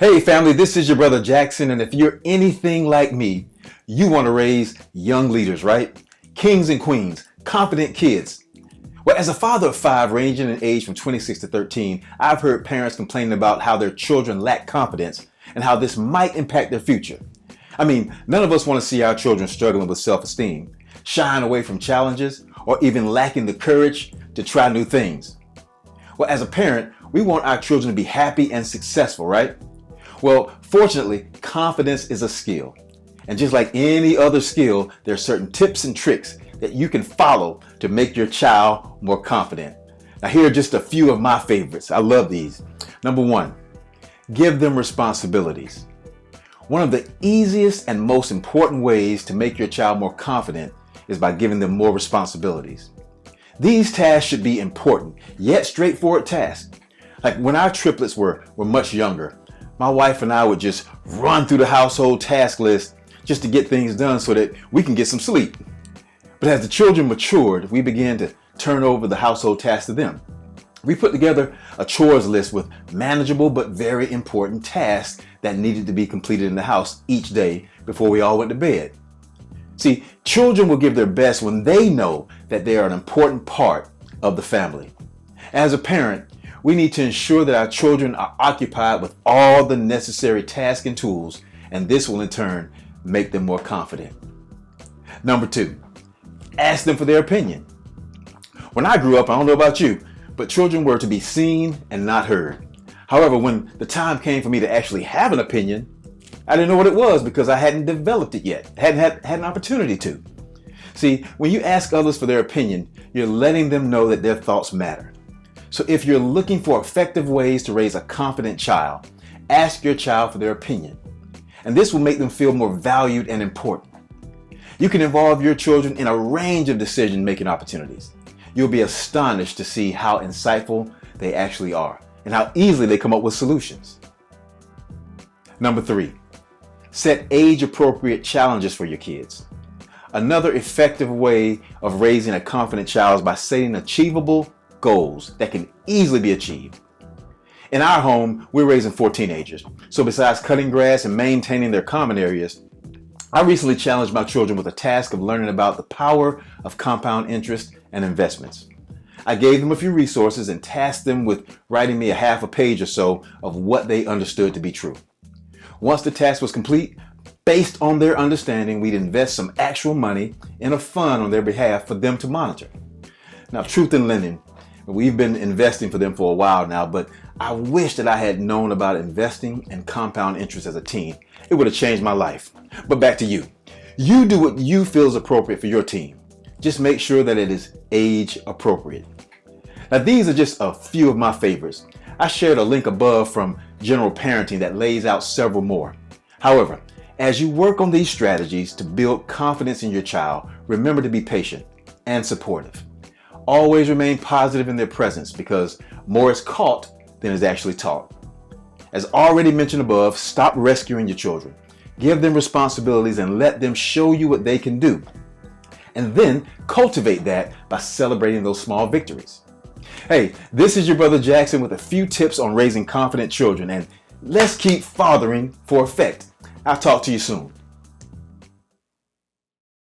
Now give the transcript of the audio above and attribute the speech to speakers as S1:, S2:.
S1: Hey family, this is your brother Jackson, and if you're anything like me, you want to raise young leaders, right? Kings and queens, confident kids. Well, as a father of five, ranging in age from 26 to 13, I've heard parents complaining about how their children lack confidence and how this might impact their future. I mean, none of us want to see our children struggling with self-esteem, shying away from challenges, or even lacking the courage to try new things. Well, as a parent, we want our children to be happy and successful, right? Well, fortunately, confidence is a skill. And just like any other skill, there are certain tips and tricks that you can follow to make your child more confident. Now, here are just a few of my favorites. I love these. Number one, give them responsibilities. One of the easiest and most important ways to make your child more confident is by giving them more responsibilities. These tasks should be important, yet straightforward tasks. Like when our triplets were much younger, my wife and I would just run through the household task list just to get things done so that we can get some sleep. But as the children matured, we began to turn over the household tasks to them. We put together a chores list with manageable but very important tasks that needed to be completed in the house each day before we all went to bed. See, children will give their best when they know that they are an important part of the family. As a parent, we need to ensure that our children are occupied with all the necessary tasks and tools, and this will in turn make them more confident. Number two, ask them for their opinion. When I grew up, I don't know about you, but children were to be seen and not heard. However, when the time came for me to actually have an opinion, I didn't know what it was because I hadn't developed it yet, hadn't had an opportunity to. See, when you ask others for their opinion, you're letting them know that their thoughts matter. So if you're looking for effective ways to raise a confident child, ask your child for their opinion. And this will make them feel more valued and important. You can involve your children in a range of decision-making opportunities. You'll be astonished to see how insightful they actually are and how easily they come up with solutions. Number three, set age-appropriate challenges for your kids. Another effective way of raising a confident child is by setting achievable goals that can easily be achieved. In our home, we're raising 4 teenagers. So besides cutting grass and maintaining their common areas, I recently challenged my children with a task of learning about the power of compound interest and investments. I gave them a few resources and tasked them with writing me a half a page or so of what they understood to be true. Once the task was complete, based on their understanding, we'd invest some actual money in a fund on their behalf for them to monitor. Now, truth in lending, we've been investing for them for a while now, but I wish that I had known about investing and compound interest as a teen. It would have changed my life. But back to you. You do what you feel is appropriate for your team. Just make sure that it is age appropriate. Now, these are just a few of my favorites. I shared a link above from General Parenting that lays out several more. However, as you work on these strategies to build confidence in your child, remember to be patient and supportive. Always remain positive in their presence because more is caught than is actually taught. As already mentioned above, stop rescuing your children. Give them responsibilities and let them show you what they can do. And then cultivate that by celebrating those small victories. Hey, this is your brother Jackson with a few tips on raising confident children, and let's keep fathering for effect. I'll talk to you soon.